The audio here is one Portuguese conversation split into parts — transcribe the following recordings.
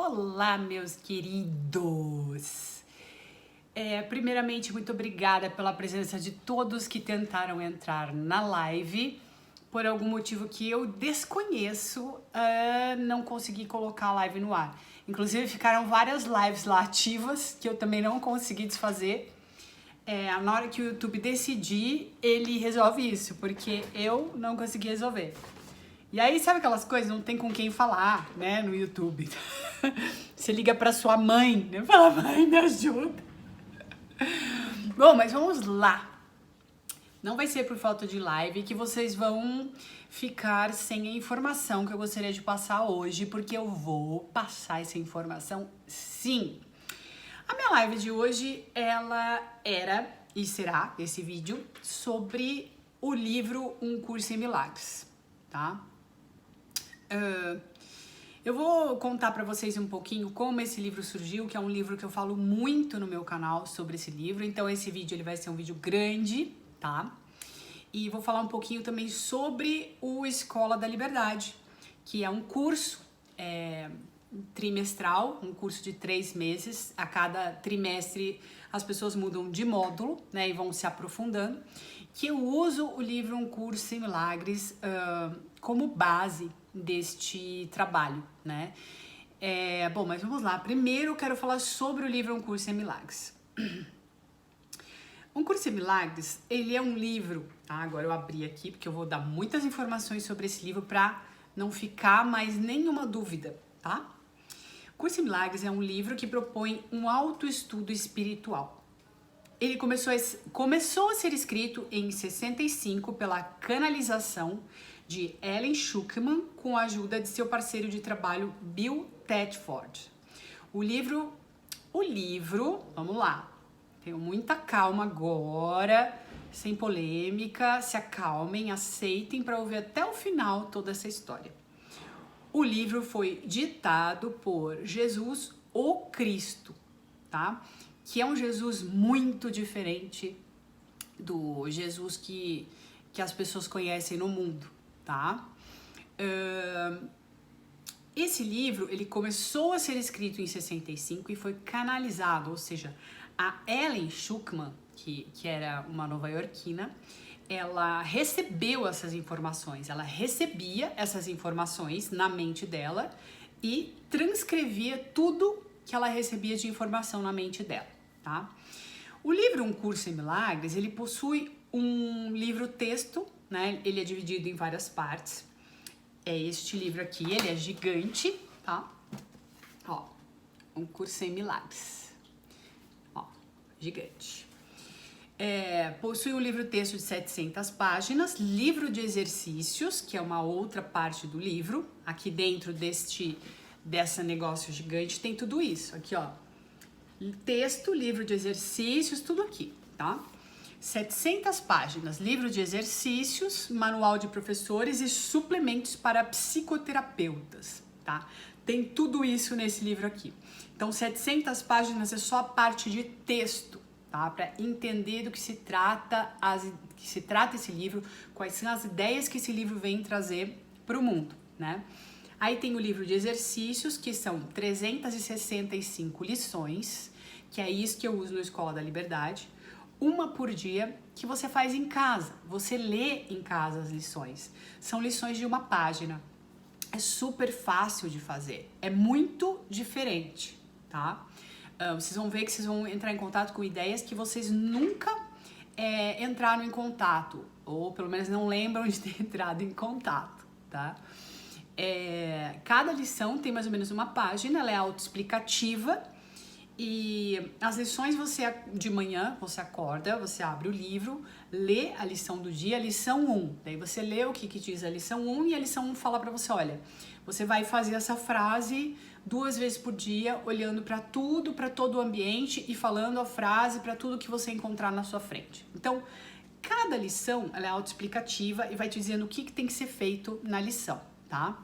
Olá, meus queridos! Primeiramente, muito obrigada pela presença de todos que tentaram entrar na live. Por algum motivo que eu desconheço, não consegui colocar a live no ar. Inclusive, ficaram várias lives lá ativas que eu também não consegui desfazer. Na hora que o YouTube decidir, ele resolve isso, porque eu não consegui resolver. E aí, sabe aquelas coisas? Não tem com quem falar, né, no YouTube. Você liga pra sua mãe, né? Fala, mãe, me ajuda. Bom, mas vamos lá. Não vai ser por falta de live que vocês vão ficar sem a informação que eu gostaria de passar hoje, porque eu vou passar essa informação sim. A minha live de hoje, ela era e será esse vídeo sobre o livro Um Curso em Milagres, tá? Eu vou contar pra vocês um pouquinho como esse livro surgiu, que é um livro que eu falo muito no meu canal sobre esse livro. Então esse vídeo ele vai ser um vídeo grande, tá? E vou falar um pouquinho também sobre o Escola da Liberdade, que é um curso trimestral, um curso de 3 meses. A cada trimestre as pessoas mudam de módulo, né, e vão se aprofundando. Que eu uso o livro Um Curso em Milagres como base deste trabalho, né? Bom, mas vamos lá. Primeiro eu quero falar sobre o livro Um Curso em Milagres. Um Curso em Milagres, ele é um livro, tá? Agora eu abri aqui porque eu vou dar muitas informações sobre esse livro para não ficar mais nenhuma dúvida, tá? Curso em Milagres é um livro que propõe um autoestudo espiritual. Ele começou a ser escrito em 65 pela canalização de Ellen Schucman com a ajuda de seu parceiro de trabalho Bill Thetford. O livro, vamos lá, tenham muita calma agora, sem polêmica, se acalmem, aceitem para ouvir até o final toda essa história. O livro foi ditado por Jesus, o Cristo, tá? Que é um Jesus muito diferente do Jesus que as pessoas conhecem no mundo, tá? Esse livro, ele começou a ser escrito em 65 e foi canalizado, ou seja, a Ellen Schucman, que era uma nova-iorquina, ela recebeu essas informações, ela recebia essas informações na mente dela e transcrevia tudo que ela recebia de informação na mente dela, tá? O livro Um Curso em Milagres, ele possui um livro-texto, né? Ele é dividido em várias partes. É este livro aqui, ele é gigante, tá? Ó, Um Curso em Milagres. Ó, gigante. Possui um livro-texto de 700 páginas, livro de exercícios, que é uma outra parte do livro. Aqui dentro dessa negócio gigante tem tudo isso. Aqui, ó, texto, livro de exercícios, tudo aqui, tá? 700 páginas, livro de exercícios, manual de professores e suplementos para psicoterapeutas, tá? Tem tudo isso nesse livro aqui. Então, 700 páginas é só a parte de texto, tá? Para entender do que se trata esse livro, quais são as ideias que esse livro vem trazer para o mundo, né? Aí tem o livro de exercícios, que são 365 lições, que é isso que eu uso no Escola da Liberdade, uma por dia, que você faz em casa. Você lê em casa as lições. São lições de uma página. É super fácil de fazer. É muito diferente, tá? Vocês vão ver que vocês vão entrar em contato com ideias que vocês nunca entraram em contato, ou pelo menos não lembram de ter entrado em contato, tá? Cada lição tem mais ou menos uma página, ela é autoexplicativa. E as lições de manhã, você acorda, você abre o livro, lê a lição do dia, a lição 1. Daí você lê o que diz a lição 1 e a lição 1 fala pra você, olha, você vai fazer essa frase 2 vezes por dia, olhando pra tudo, pra todo o ambiente e falando a frase pra tudo que você encontrar na sua frente. Então, cada lição, ela é autoexplicativa e vai te dizendo o que tem que ser feito na lição, tá?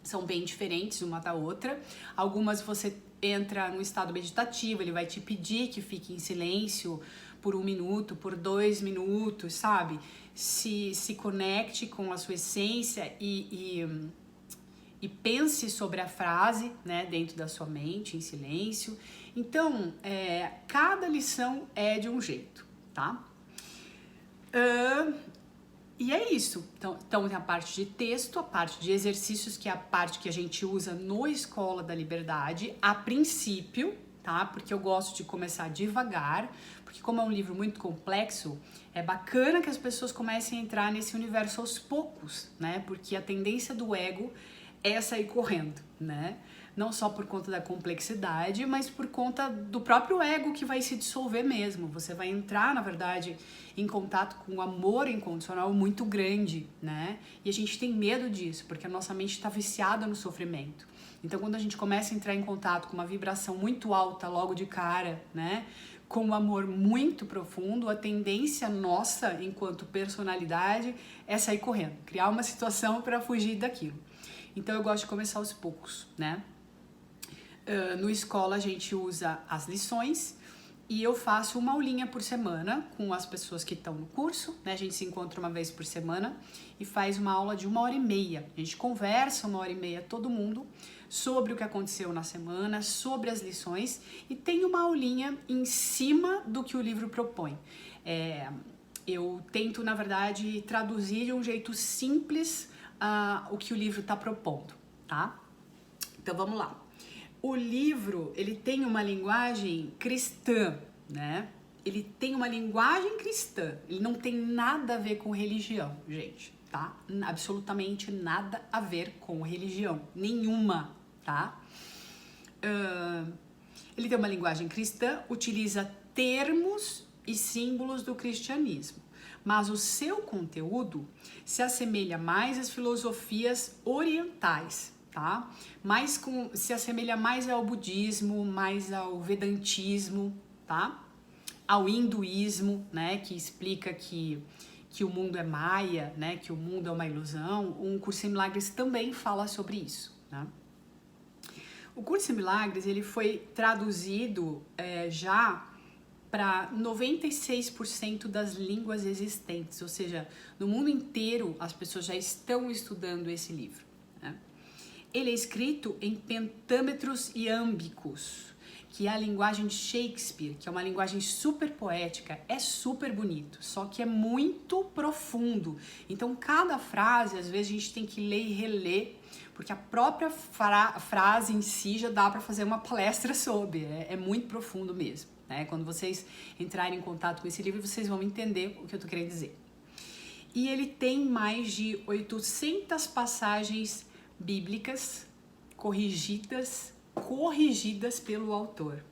São bem diferentes uma da outra. Algumas você entra no estado meditativo, ele vai te pedir que fique em silêncio por 1 minuto, por 2 minutos, sabe? Se conecte com a sua essência e e pense sobre a frase, né, dentro da sua mente, em silêncio. Então, cada lição é de um jeito, tá? E é isso. Então tem a parte de texto, a parte de exercícios, que é a parte que a gente usa no Escola da Liberdade, a princípio, tá? Porque eu gosto de começar devagar, porque como é um livro muito complexo, é bacana que as pessoas comecem a entrar nesse universo aos poucos, né? Porque a tendência do ego é sair correndo, né? Não só por conta da complexidade, mas por conta do próprio ego que vai se dissolver mesmo. Você vai entrar, na verdade, em contato com um amor incondicional muito grande, né? E a gente tem medo disso, porque a nossa mente está viciada no sofrimento. Então, quando a gente começa a entrar em contato com uma vibração muito alta logo de cara, né? Com um amor muito profundo, a tendência nossa, enquanto personalidade, é sair correndo, criar uma situação para fugir daquilo. Então, eu gosto de começar aos poucos, né? No Escola a gente usa as lições e eu faço uma aulinha por semana com as pessoas que estão no curso, né? A gente se encontra uma vez por semana e faz uma aula de 1h30. A gente conversa 1h30 todo mundo sobre o que aconteceu na semana, sobre as lições e tem uma aulinha em cima do que o livro propõe. Eu tento, na verdade, traduzir de um jeito simples o que o livro está propondo, tá? Então vamos lá. O livro, ele tem uma linguagem cristã, né? Ele tem uma linguagem cristã. Ele não tem nada a ver com religião, gente, tá? Absolutamente nada a ver com religião. Nenhuma, tá? Ele tem uma linguagem cristã, utiliza termos e símbolos do cristianismo. Mas o seu conteúdo se assemelha mais às filosofias orientais, tá? Se assemelha mais ao budismo, mais ao vedantismo, tá? Ao hinduísmo, né? Que explica que o mundo é maia, né? Que o mundo é uma ilusão. Um Curso em Milagres também fala sobre isso, né? O Curso em Milagres, ele foi traduzido já para 96% das línguas existentes, ou seja, no mundo inteiro as pessoas já estão estudando esse livro, né? Ele é escrito em pentâmetros iâmbicos, que é a linguagem de Shakespeare, que é uma linguagem super poética, é super bonito, só que é muito profundo. Então, cada frase, às vezes, a gente tem que ler e reler, porque a própria frase em si já dá para fazer uma palestra sobre, é muito profundo mesmo, né? Quando vocês entrarem em contato com esse livro, vocês vão entender o que eu tô querendo dizer. E ele tem mais de 800 passagens bíblicas corrigidas pelo autor.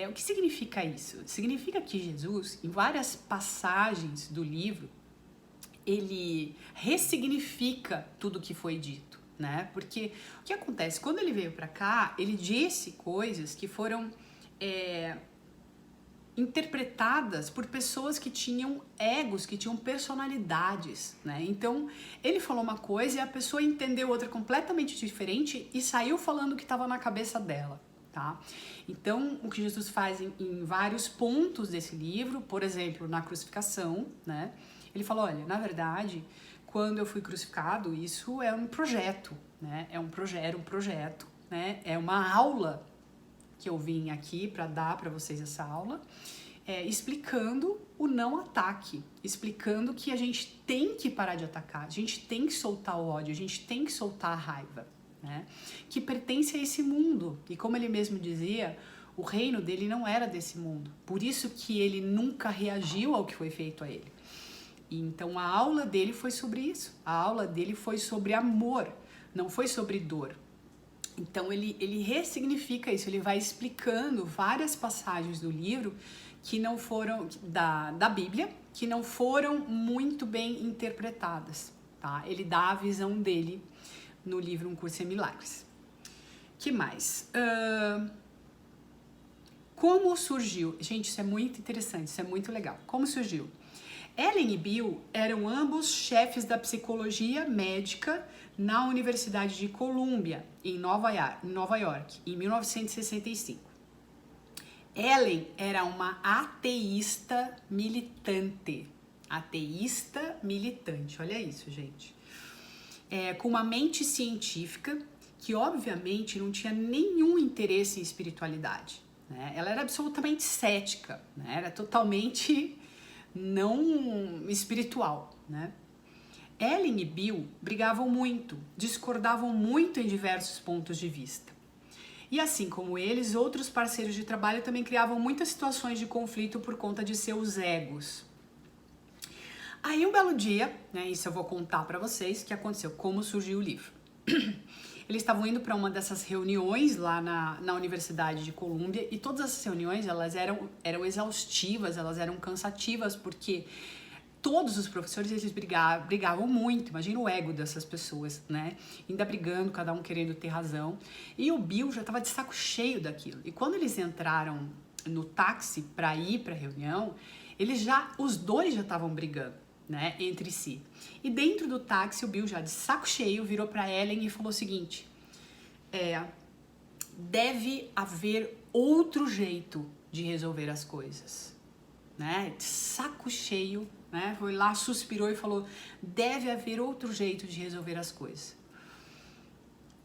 O que significa isso? Significa que Jesus, em várias passagens do livro, ele ressignifica tudo que foi dito, né? Porque o que acontece? Quando ele veio para cá, ele disse coisas que foram interpretadas por pessoas que tinham egos, que tinham personalidades, né? Então, ele falou uma coisa e a pessoa entendeu outra completamente diferente e saiu falando o que estava na cabeça dela, tá? Então, o que Jesus faz em vários pontos desse livro, por exemplo, na crucificação, né? Ele falou, olha, na verdade, quando eu fui crucificado, isso é um projeto, né? Era um projeto, né? É uma aula que eu vim aqui para dar para vocês essa aula, explicando o não ataque, explicando que a gente tem que parar de atacar, a gente tem que soltar o ódio, a gente tem que soltar a raiva, né? Que pertence a esse mundo. E como ele mesmo dizia, o reino dele não era desse mundo. Por isso que ele nunca reagiu ao que foi feito a ele. E então a aula dele foi sobre isso. A aula dele foi sobre amor, não foi sobre dor. Então ele ressignifica isso, ele vai explicando várias passagens do livro que não foram, da Bíblia, que não foram muito bem interpretadas, tá? Ele dá a visão dele no livro Um Curso em Milagres. Que mais? Como surgiu? Gente, isso é muito interessante, isso é muito legal. Como surgiu? Ellen e Bill eram ambos chefes da psicologia médica na Universidade de Columbia, em Nova York, em 1965. Ellen era uma ateísta militante. Ateísta militante, olha isso, gente. com uma mente científica que obviamente não tinha nenhum interesse em espiritualidade, né? Ela era absolutamente cética, né? Era totalmente não espiritual, né? Ellen e Bill brigavam muito, discordavam muito em diversos pontos de vista. E assim como eles, outros parceiros de trabalho também criavam muitas situações de conflito por conta de seus egos. Aí um belo dia, né, isso eu vou contar para vocês, que aconteceu, como surgiu o livro. Eles estavam indo para uma dessas reuniões lá na Universidade de Colômbia e todas essas reuniões elas eram exaustivas, elas eram cansativas, porque todos os professores eles brigavam muito. Imagina o ego dessas pessoas, né? Ainda brigando, cada um querendo ter razão. E o Bill já estava de saco cheio daquilo. E quando eles entraram no táxi para ir para a reunião, os dois já estavam brigando, né, entre si. E dentro do táxi, o Bill já de saco cheio virou para Ellen e falou o seguinte: deve haver outro jeito de resolver as coisas, né? De saco cheio, né? Foi lá, suspirou e falou: deve haver outro jeito de resolver as coisas.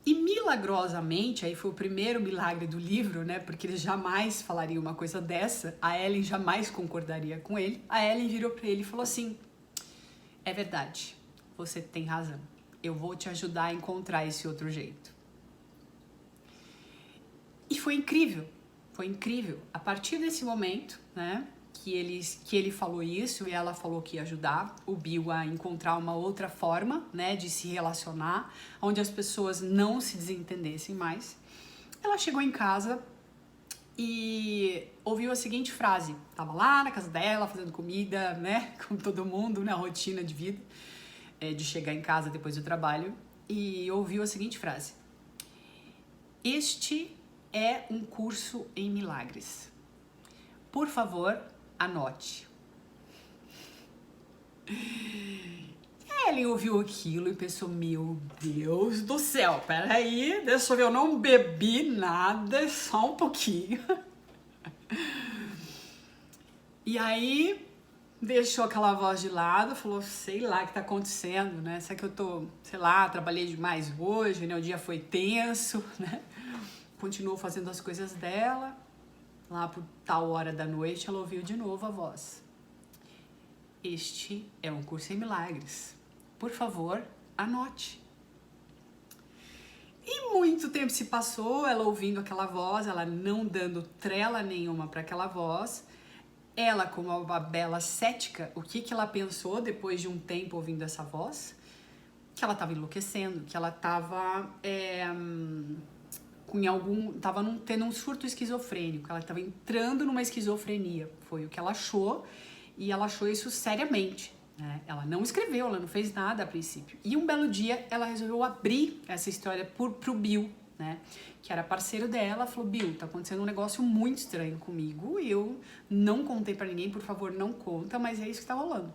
E milagrosamente, aí foi o primeiro milagre do livro, né? Porque ele jamais falaria uma coisa dessa, a Ellen jamais concordaria com ele. A Ellen virou para ele e falou assim: é verdade, você tem razão. Eu vou te ajudar a encontrar esse outro jeito. E foi incrível, foi incrível. A partir desse momento, né, que ele falou isso e ela falou que ia ajudar o Bill a encontrar uma outra forma, né, de se relacionar, onde as pessoas não se desentendessem mais. Ela chegou em casa e ouviu a seguinte frase. Tava lá na casa dela, fazendo comida, né, com todo mundo, na rotina de vida, de chegar em casa depois do trabalho, e ouviu a seguinte frase: este é um curso em milagres. Por favor, anote. Ele ouviu aquilo e pensou: meu Deus do céu, peraí, deixa eu ver, eu não bebi nada, só um pouquinho. E aí deixou aquela voz de lado, falou: sei lá o que tá acontecendo, né? Será que eu tô, sei lá, trabalhei demais hoje, né? O dia foi tenso, né? Continuou fazendo as coisas dela. Lá por tal hora da noite, ela ouviu de novo a voz: este é um curso em milagres. Por favor, anote. E muito tempo se passou, ela ouvindo aquela voz, ela não dando trela nenhuma para aquela voz. Ela, como uma bela cética, o que ela pensou depois de um tempo ouvindo essa voz? Que ela estava enlouquecendo, que ela estava tendo um surto esquizofrênico, ela estava entrando numa esquizofrenia. Foi o que ela achou, e ela achou isso seriamente, né? Ela não escreveu, ela não fez nada a princípio. E um belo dia ela resolveu abrir essa história pro Bill, né, que era parceiro dela. Falou: Bill, tá acontecendo um negócio muito estranho comigo, eu não contei pra ninguém, por favor, não conta, mas é isso que tá rolando.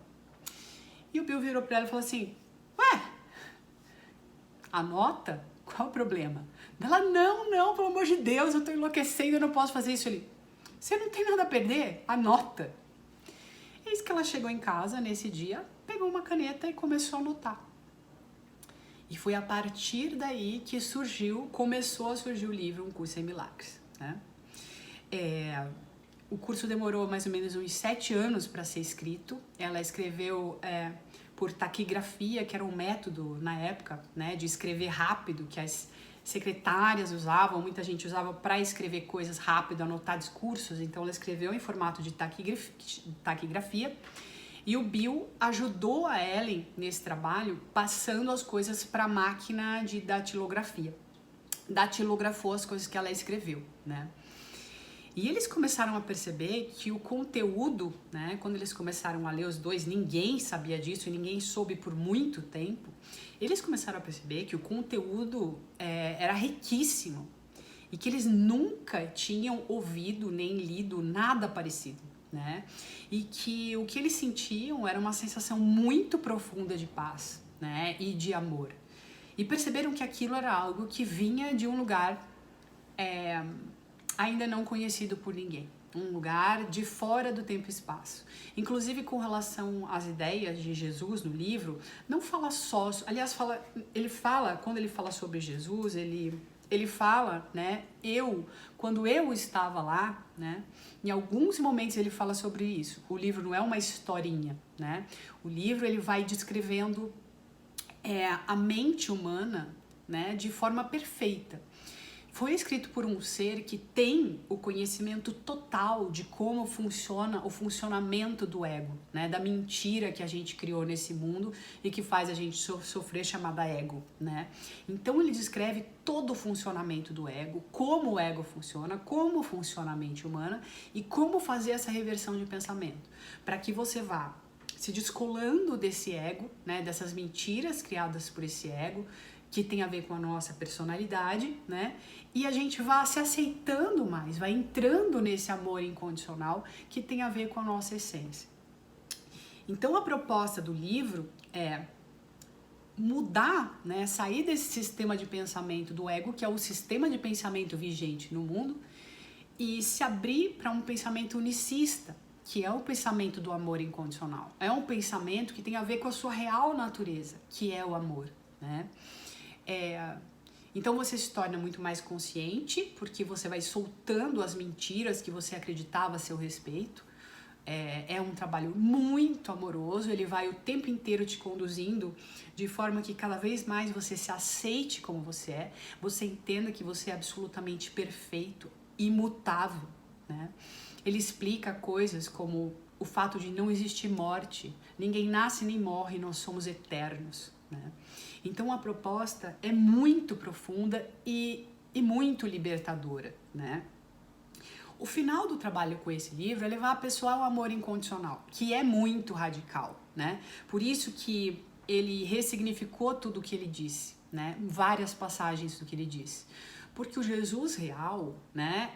E o Bill virou pra ela e falou assim: ué, anota? Qual o problema? Ela: não, pelo amor de Deus, eu tô enlouquecendo, eu não posso fazer isso. Ele: você não tem nada a perder, anota. Eis que ela chegou em casa nesse dia, pegou uma caneta e começou a anotar. E foi a partir daí que começou a surgir o livro Um Curso em Milagres, né? O curso demorou mais ou menos uns 7 anos para ser escrito. Ela escreveu por taquigrafia, que era um método na época, né, de escrever rápido, que as secretárias usavam, muita gente usava para escrever coisas rápido, anotar discursos. Então ela escreveu em formato de taquigrafia. E o Bill ajudou a Ellen nesse trabalho, passando as coisas para a máquina de datilografia. Datilografou as coisas que ela escreveu, né? E eles começaram a perceber que o conteúdo, né, quando eles começaram a ler os dois, ninguém sabia disso e ninguém soube por muito tempo. Eles começaram a perceber que o conteúdo era riquíssimo e que eles nunca tinham ouvido nem lido nada parecido, né? E que o que eles sentiam era uma sensação muito profunda de paz, né, e de amor. E perceberam que aquilo era algo que vinha de um lugar ainda não conhecido por ninguém, um lugar de fora do tempo e espaço. Inclusive com relação às ideias de Jesus no livro, não fala só, aliás, quando ele fala sobre Jesus, ele fala, né, quando eu estava lá, né, em alguns momentos ele fala sobre isso. O livro não é uma historinha, né? O livro ele vai descrevendo a mente humana, né, de forma perfeita. Foi escrito por um ser que tem o conhecimento total de como funciona o funcionamento do ego, né? Da mentira que a gente criou nesse mundo e que faz a gente sofrer, chamada ego, né? Então ele descreve todo o funcionamento do ego, como o ego funciona, como funciona a mente humana e como fazer essa reversão de pensamento, para que você vá se descolando desse ego, né? Dessas mentiras criadas por esse ego, que tem a ver com a nossa personalidade, né? E a gente vai se aceitando mais, vai entrando nesse amor incondicional que tem a ver com a nossa essência. Então a proposta do livro é mudar, né? Sair desse sistema de pensamento do ego, que é o sistema de pensamento vigente no mundo, e se abrir para um pensamento unicista, que é o pensamento do amor incondicional. É um pensamento que tem a ver com a sua real natureza, que é o amor, né? Então você se torna muito mais consciente, porque você vai soltando as mentiras que você acreditava a seu respeito. É um trabalho muito amoroso, ele vai o tempo inteiro te conduzindo de forma que cada vez mais você se aceite como você é, você entenda que você é absolutamente perfeito, imutável, né? Ele explica coisas como o fato de não existir morte, ninguém nasce nem morre, nós somos eternos, né? Então a proposta é muito profunda e muito libertadora, né? O final do trabalho com esse livro é levar a pessoa ao amor incondicional, que é muito radical, né? Por isso que ele ressignificou tudo o que ele disse, né? Várias passagens do que ele disse. Porque o Jesus real, né?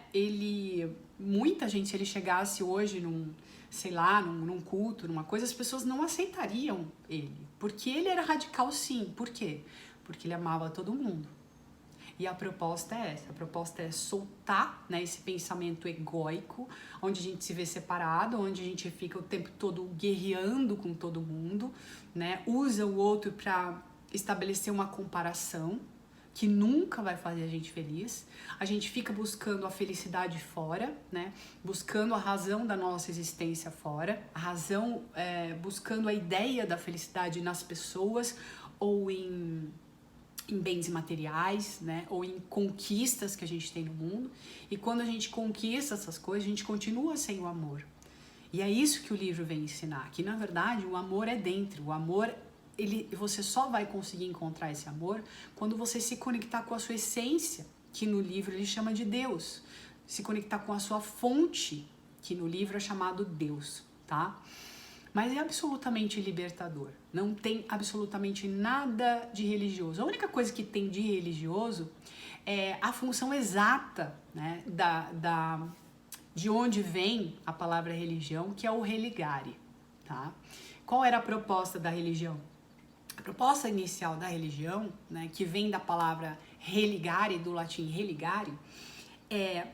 Muita gente, se ele chegasse hoje num culto, numa coisa, as pessoas não aceitariam ele. Porque ele era radical, sim. Por quê? Porque ele amava todo mundo. E a proposta é essa. A proposta é soltar, né, esse pensamento egóico, onde a gente se vê separado, onde a gente fica o tempo todo guerreando com todo mundo, né? Usa o outro para estabelecer uma comparação que nunca vai fazer a gente feliz. A gente fica buscando a felicidade fora, né? Buscando a razão da nossa existência fora, buscando a ideia da felicidade nas pessoas ou em bens materiais, né? Ou em conquistas que a gente tem no mundo. E quando a gente conquista essas coisas, a gente continua sem o amor. E é isso que o livro vem ensinar, que na verdade o amor é dentro, o amor você só vai conseguir encontrar esse amor quando você se conectar com a sua essência, que no livro ele chama de Deus. Se conectar com a sua fonte, que no livro é chamado Deus, tá? Mas é absolutamente libertador. Não tem absolutamente nada de religioso. A única coisa que tem de religioso é a função exata, né, de onde vem a palavra religião, que é o religare, tá? Qual era a proposta da religião? A proposta inicial da religião, né, que vem da palavra religare, do latim religare, é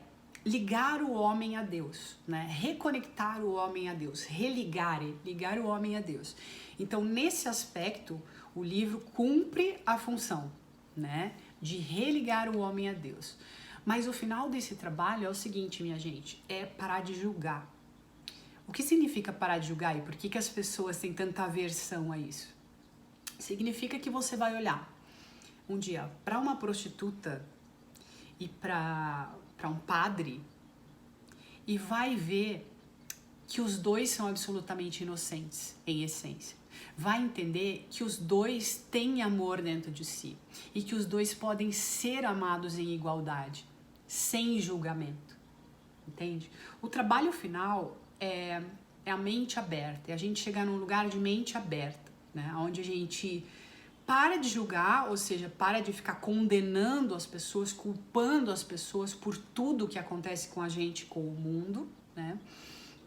ligar o homem a Deus, né? Reconectar o homem a Deus, religare, ligar o homem a Deus. Então, nesse aspecto, o livro cumpre a função, né, de religar o homem a Deus. Mas o final desse trabalho é o seguinte, minha gente, é parar de julgar. O que significa parar de julgar e por que as pessoas têm tanta aversão a isso? Significa que você vai olhar um dia para uma prostituta e para um padre e vai ver que os dois são absolutamente inocentes em essência. Vai entender que os dois têm amor dentro de si e que os dois podem ser amados em igualdade, sem julgamento, entende? O trabalho final é a mente aberta, é a gente chegar num lugar de mente aberta, né? Onde a gente para de julgar, ou seja, para de ficar condenando as pessoas, culpando as pessoas por tudo que acontece com a gente, com o mundo, né?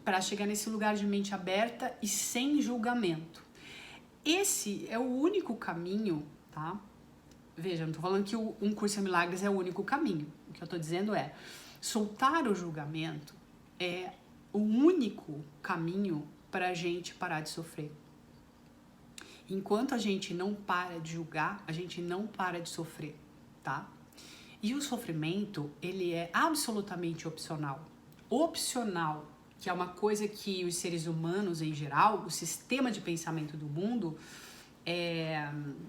Para chegar nesse lugar de mente aberta e sem julgamento. Esse é o único caminho, tá? Veja, não tô falando que um curso em milagres é o único caminho. O que eu tô dizendo é soltar o julgamento é o único caminho para a gente parar de sofrer. Enquanto a gente não para de julgar, a gente não para de sofrer, tá? E o sofrimento, ele é absolutamente opcional. Opcional, que é uma coisa que os seres humanos em geral, o sistema de pensamento do mundo,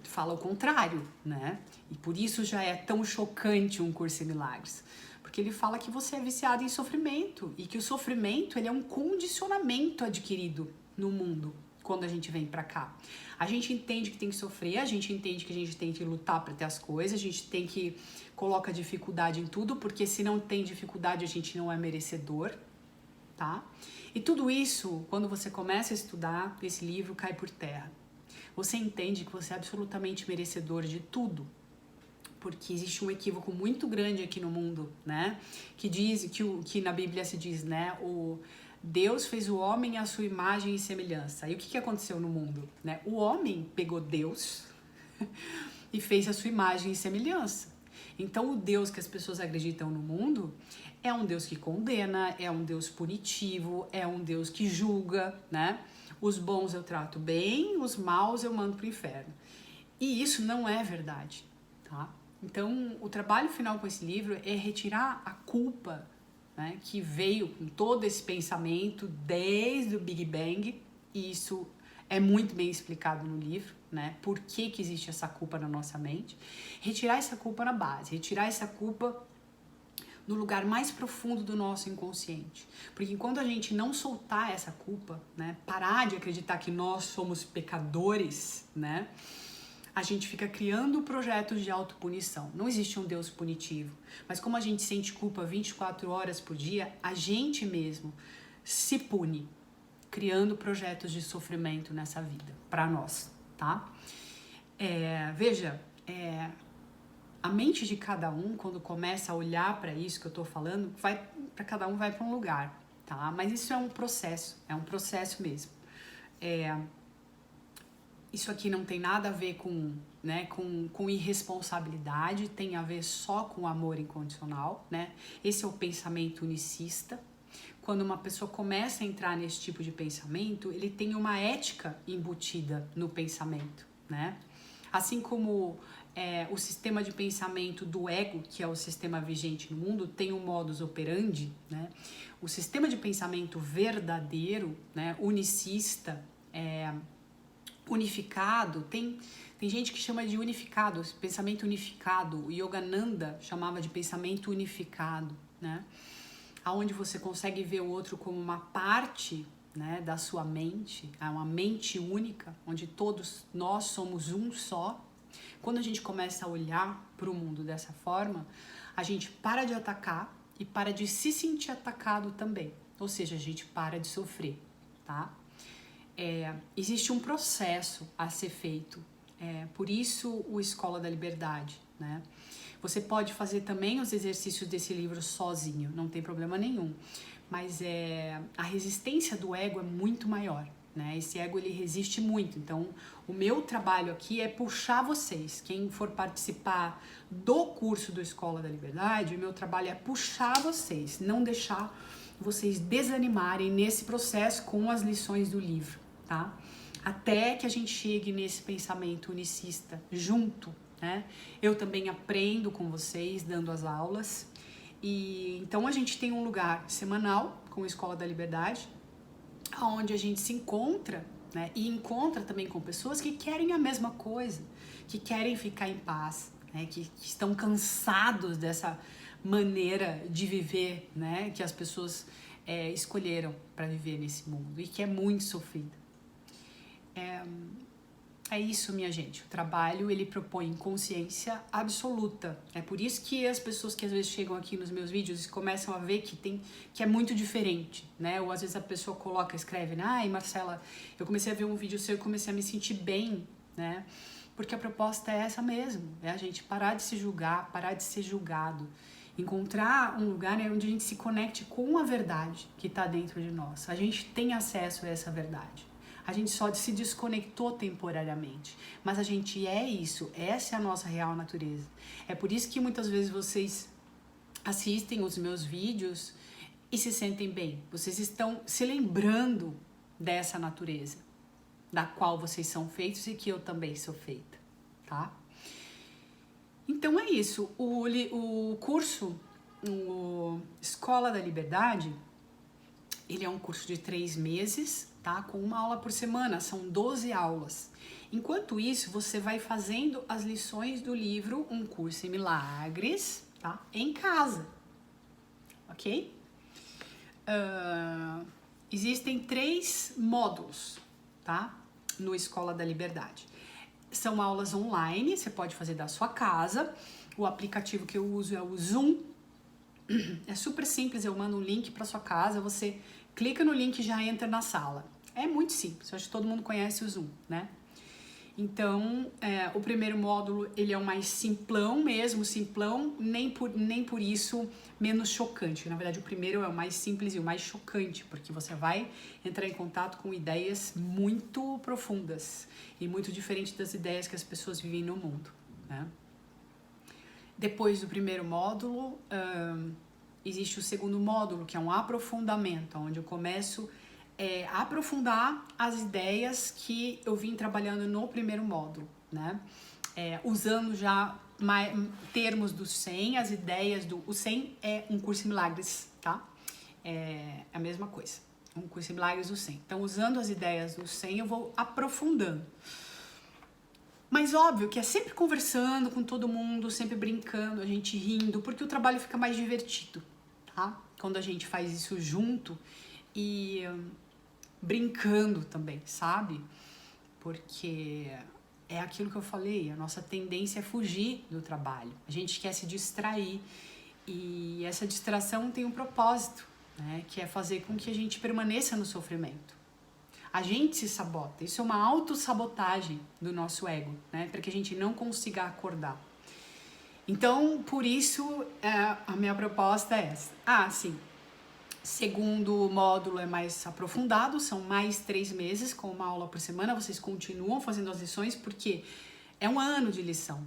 fala o contrário, né? E por isso já é tão chocante um Curso em Milagres. Porque ele fala que você é viciado em sofrimento e que o sofrimento, ele é um condicionamento adquirido no mundo quando a gente vem pra cá. A gente entende que tem que sofrer, a gente entende que a gente tem que lutar para ter as coisas, a gente tem que colocar dificuldade em tudo, porque se não tem dificuldade a gente não é merecedor, tá? E tudo isso, quando você começa a estudar, esse livro cai por terra. Você entende que você é absolutamente merecedor de tudo, porque existe um equívoco muito grande aqui no mundo, né? Que diz que na Bíblia se diz, né? Deus fez o homem à sua imagem e semelhança. E o que aconteceu no mundo, né? O homem pegou Deus e fez a sua imagem e semelhança. Então, o Deus que as pessoas acreditam no mundo é um Deus que condena, é um Deus punitivo, é um Deus que julga, né? Os bons eu trato bem, os maus eu mando pro inferno. E isso não é verdade, tá? Então, o trabalho final com esse livro é retirar a culpa, né, que veio com todo esse pensamento desde o Big Bang, e isso é muito bem explicado no livro, né? Por que existe essa culpa na nossa mente. Retirar essa culpa na base, retirar essa culpa no lugar mais profundo do nosso inconsciente. Porque enquanto a gente não soltar essa culpa, né, parar de acreditar que nós somos pecadores, né, a gente fica criando projetos de autopunição. Não existe um Deus punitivo. Mas como a gente sente culpa 24 horas por dia, a gente mesmo se pune, criando projetos de sofrimento nessa vida, para nós, tá? Veja, a mente de cada um, quando começa a olhar para isso que eu tô falando, para cada um vai para um lugar, tá? Mas isso é um processo mesmo. Isso aqui não tem nada a ver com, né, com irresponsabilidade, tem a ver só com amor incondicional, né? Esse é o pensamento unicista. Quando uma pessoa começa a entrar nesse tipo de pensamento, ele tem uma ética embutida no pensamento, né? Assim como o sistema de pensamento do ego, que é o sistema vigente no mundo, tem um modus operandi, né? O sistema de pensamento verdadeiro, né, unicista, unificado, tem gente que chama de unificado, pensamento unificado. O Yogananda chamava de pensamento unificado, né? Aonde você consegue ver o outro como uma parte, né, da sua mente, é uma mente única, onde todos nós somos um só. Quando a gente começa a olhar para o mundo dessa forma, a gente para de atacar e para de se sentir atacado também. Ou seja, a gente para de sofrer, tá? Existe um processo a ser feito, por isso o Escola da Liberdade, né? Você pode fazer também os exercícios desse livro sozinho, não tem problema nenhum, mas a resistência do ego é muito maior, né? Esse ego, ele resiste muito, então o meu trabalho aqui é puxar vocês, quem for participar do curso do Escola da Liberdade, o meu trabalho é puxar vocês, não deixar vocês desanimarem nesse processo com as lições do livro, tá? Até que a gente chegue nesse pensamento unicista junto, né? Eu também aprendo com vocês, dando as aulas. E então a gente tem um lugar semanal com a Escola da Liberdade, onde a gente se encontra, né? E encontra também com pessoas que querem a mesma coisa, que querem ficar em paz, né? Que estão cansados dessa maneira de viver, né? Que as pessoas escolheram para viver nesse mundo e que é muito sofrida. É isso, minha gente. O trabalho, ele propõe consciência absoluta. É por isso que as pessoas que às vezes chegam aqui nos meus vídeos começam a ver que é muito diferente, né? Ou às vezes a pessoa escreve, ai, Marcela, eu comecei a ver um vídeo seu e comecei a me sentir bem, né? Porque a proposta é essa mesmo, é a gente parar de se julgar, parar de ser julgado, encontrar um lugar, né, onde a gente se conecte com a verdade que está dentro de nós. A gente tem acesso a essa verdade. A gente só se desconectou temporariamente, mas a gente é isso, essa é a nossa real natureza. É por isso que muitas vezes vocês assistem os meus vídeos e se sentem bem. Vocês estão se lembrando dessa natureza, da qual vocês são feitos e que eu também sou feita, tá? Então é isso. O curso, o Escola da Liberdade, ele é um curso de 3 meses, tá? Com uma aula por semana, são 12 aulas. Enquanto isso, você vai fazendo as lições do livro Um Curso em Milagres, tá? Em casa, ok? Existem 3 módulos, tá? No Escola da Liberdade. São aulas online, você pode fazer da sua casa. O aplicativo que eu uso é o Zoom. É super simples, eu mando um link para sua casa, você clica no link e já entra na sala. É muito simples, eu acho que todo mundo conhece o Zoom, né? Então, o primeiro módulo, ele é o mais simplão mesmo, simplão, nem por isso menos chocante. Na verdade, o primeiro é o mais simples e o mais chocante, porque você vai entrar em contato com ideias muito profundas e muito diferentes das ideias que as pessoas vivem no mundo, né? Depois do primeiro módulo, existe o segundo módulo, que é um aprofundamento, onde eu começo a aprofundar as ideias que eu vim trabalhando no primeiro módulo, né? Usando já termos do 100, as ideias do... O 100 é um curso em milagres, tá? É a mesma coisa, um curso em milagres do 100. Então, usando as ideias do 100, eu vou aprofundando. Mas óbvio que é sempre conversando com todo mundo, sempre brincando, a gente rindo, porque o trabalho fica mais divertido, tá? Quando a gente faz isso junto e brincando também, sabe? Porque é aquilo que eu falei, a nossa tendência é fugir do trabalho. A gente quer se distrair e essa distração tem um propósito, né? Que é fazer com que a gente permaneça no sofrimento. A gente se sabota, isso é uma autossabotagem do nosso ego, né? Para que a gente não consiga acordar. Então, por isso, a minha proposta é essa. Sim, segundo módulo é mais aprofundado, são mais 3 meses com uma aula por semana, vocês continuam fazendo as lições porque é um ano de lição,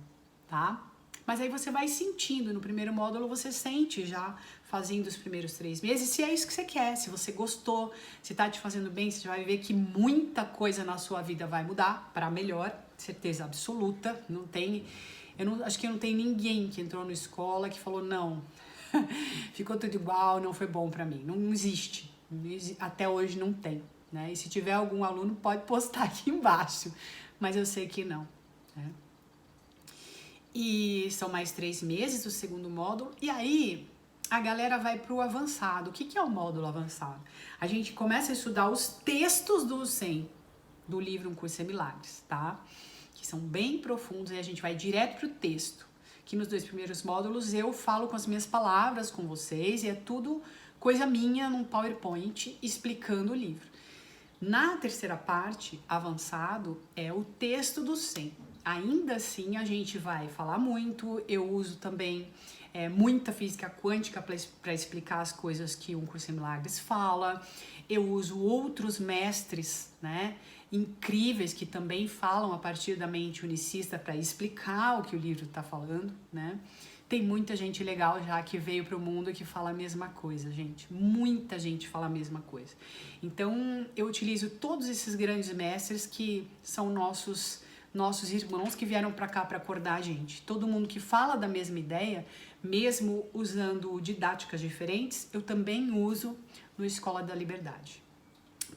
tá? Mas aí você vai sentindo, no primeiro módulo você sente já fazendo os primeiros 3 meses, se é isso que você quer, se você gostou, se tá te fazendo bem, você vai ver que muita coisa na sua vida vai mudar para melhor, certeza absoluta, não tem, acho que não tem ninguém que entrou na escola que falou não, ficou tudo igual, não foi bom pra mim, não existe, até hoje não tem, né? E se tiver algum aluno pode postar aqui embaixo, mas eu sei que não, né? E são mais 3 meses do segundo módulo. E aí a galera vai pro avançado. O que é o módulo avançado? A gente começa a estudar os textos do 100 do livro Um Curso em Milagres, tá? Que são bem profundos e a gente vai direto pro texto. Que nos 2 primeiros módulos eu falo com as minhas palavras com vocês e é tudo coisa minha num PowerPoint explicando o livro. Na terceira parte, avançado, é o texto do 100. Ainda assim, a gente vai falar muito, eu uso também muita física quântica para explicar as coisas que Um Curso em Milagres fala, eu uso outros mestres, né, incríveis que também falam a partir da mente unicista para explicar o que o livro está falando, né. Tem muita gente legal já que veio para o mundo que fala a mesma coisa, gente. Muita gente fala a mesma coisa. Então, eu utilizo todos esses grandes mestres que são nossos irmãos que vieram para cá para acordar a gente. Todo mundo que fala da mesma ideia, mesmo usando didáticas diferentes, eu também uso no Escola da Liberdade.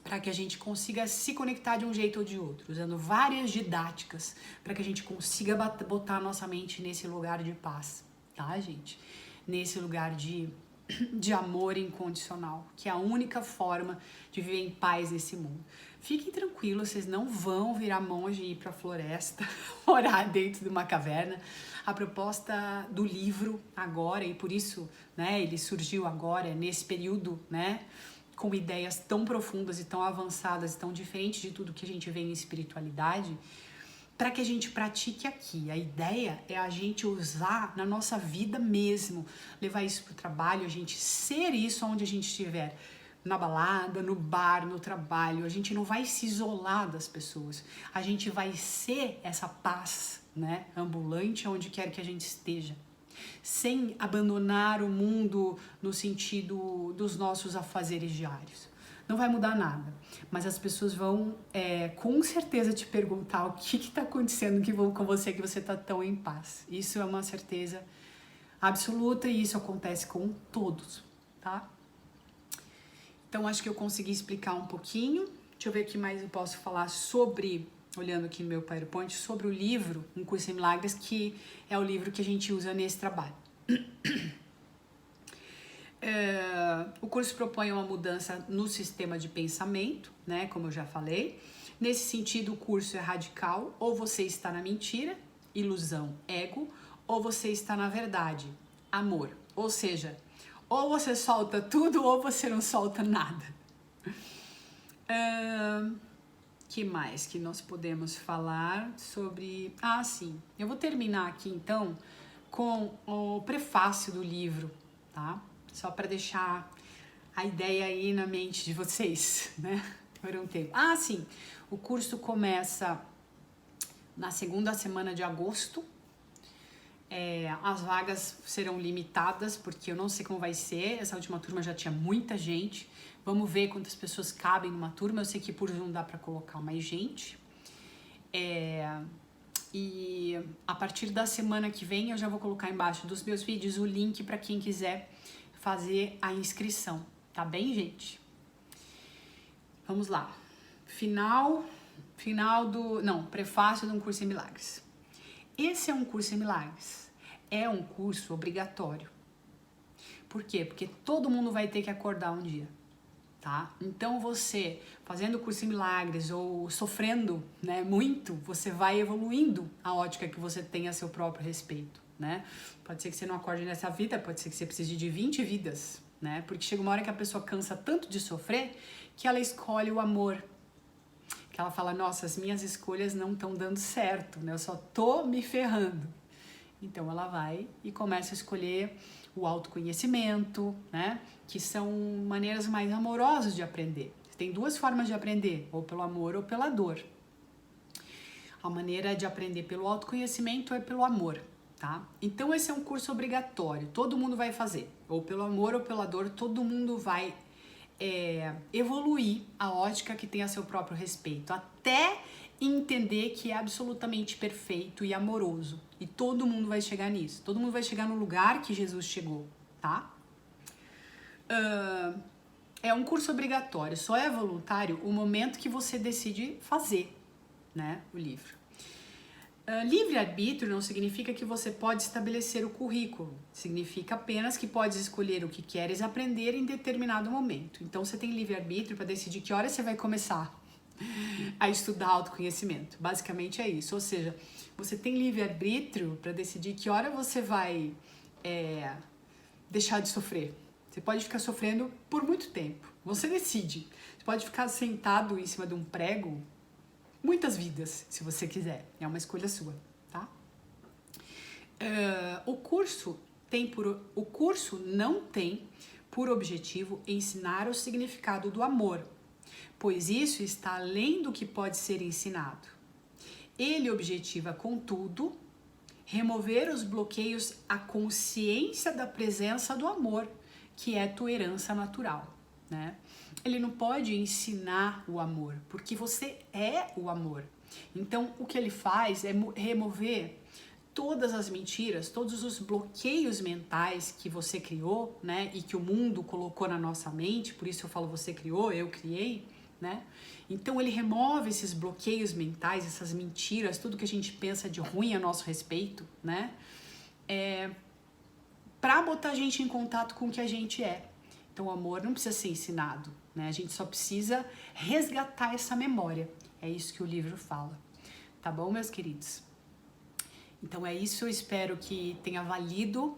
Para que a gente consiga se conectar de um jeito ou de outro, usando várias didáticas, para que a gente consiga botar a nossa mente nesse lugar de paz, tá, gente? Nesse lugar de amor incondicional, que é a única forma de viver em paz nesse mundo. Fiquem tranquilos, vocês não vão virar monge e ir para a floresta, orar dentro de uma caverna. A proposta do livro agora, e por isso, né, ele surgiu agora, nesse período, né, com ideias tão profundas e tão avançadas, tão diferentes de tudo que a gente vê em espiritualidade, para que a gente pratique aqui. A ideia é a gente usar na nossa vida mesmo, levar isso para o trabalho, a gente ser isso onde a gente estiver, na balada, no bar, no trabalho. A gente não vai se isolar das pessoas, a gente vai ser essa paz, né, ambulante onde quer que a gente esteja. sem abandonar o mundo no sentido dos nossos afazeres diários. Não vai mudar nada, mas as pessoas vão com certeza te perguntar o que está acontecendo com você, que você está tão em paz. Isso é uma certeza absoluta e isso acontece com todos, tá? Então acho que eu consegui explicar um pouquinho. Deixa eu ver o que mais eu posso falar sobre, olhando aqui no meu PowerPoint, sobre o livro Um Curso em Milagres, que é o livro que a gente usa nesse trabalho. O curso propõe uma mudança no sistema de pensamento, né, como eu já falei. Nesse sentido, o curso é radical: ou você está na mentira, ilusão, ego, ou você está na verdade, amor. Ou seja, ou você solta tudo ou você não solta nada. Que mais que nós podemos falar sobre... sim, eu vou terminar aqui então com o prefácio do livro, tá? Só para deixar a ideia aí na mente de vocês, né? Por um tempo. Sim, o curso começa na segunda semana de agosto. As vagas serão limitadas, porque eu não sei como vai ser. Essa última turma já tinha muita gente. Vamos ver quantas pessoas cabem numa turma. Eu sei que por Zoom dá para colocar mais gente. E a partir da semana que vem eu já vou colocar embaixo dos meus vídeos o link para quem quiser fazer a inscrição, tá bem, gente? Vamos lá. Prefácio de um curso em milagres. Esse é um curso em milagres. É um curso obrigatório. Por quê? Porque todo mundo vai ter que acordar um dia, tá? Então você, fazendo o curso em milagres ou sofrendo, né, muito, você vai evoluindo a ótica que você tem a seu próprio respeito, né? Pode ser que você não acorde nessa vida, pode ser que você precise de 20 vidas, né? Porque chega uma hora que a pessoa cansa tanto de sofrer que ela escolhe o amor. Que ela fala, nossa, as minhas escolhas não estão dando certo, né? Eu só tô me ferrando. Então ela vai e começa a escolher o autoconhecimento, né? Que são maneiras mais amorosas de aprender. Tem duas formas de aprender, ou pelo amor ou pela dor. A maneira de aprender pelo autoconhecimento é pelo amor, tá? Então esse é um curso obrigatório, todo mundo vai fazer. Ou pelo amor ou pela dor, todo mundo vai evoluir a ótica que tem a seu próprio respeito, até entender que é absolutamente perfeito e amoroso. E todo mundo vai chegar nisso. Todo mundo vai chegar no lugar que Jesus chegou, tá? É um curso obrigatório, só é voluntário o momento que você decide fazer, né, o livro. Livre-arbítrio não significa que você pode estabelecer o currículo. Significa apenas que podes escolher o que queres aprender em determinado momento. Então você tem livre-arbítrio para decidir que hora você vai começar a estudar autoconhecimento. Basicamente é isso. Ou seja, você tem livre-arbítrio para decidir que hora você vai deixar de sofrer. Você pode ficar sofrendo por muito tempo. Você decide. Você pode ficar sentado em cima de um prego muitas vidas, se você quiser. É uma escolha sua, tá? O curso não tem por objetivo ensinar o significado do amor, pois isso está além do que pode ser ensinado. Ele objetiva, contudo, remover os bloqueios à consciência da presença do amor, que é tua herança natural, né? Ele não pode ensinar o amor, porque você é o amor. Então, o que ele faz é remover todas as mentiras, todos os bloqueios mentais que você criou, né? E que o mundo colocou na nossa mente, por isso eu falo você criou, eu criei, né? Então, ele remove esses bloqueios mentais, essas mentiras, tudo que a gente pensa de ruim a nosso respeito, né? Pra botar a gente em contato com o que a gente é. Então, o amor não precisa ser ensinado, né? A gente só precisa resgatar essa memória. É isso que o livro fala. Tá bom, meus queridos? Então, é isso. Eu espero que tenha valido.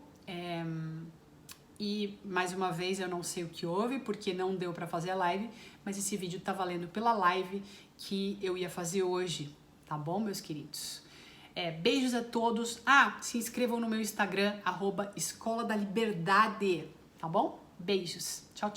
E, mais uma vez, eu não sei o que houve, porque não deu pra fazer a live, mas esse vídeo tá valendo pela live que eu ia fazer hoje. Tá bom, meus queridos? Beijos a todos. Se inscrevam no meu Instagram, @Escola da Liberdade. Tá bom? Beijos. Tchau, tchau.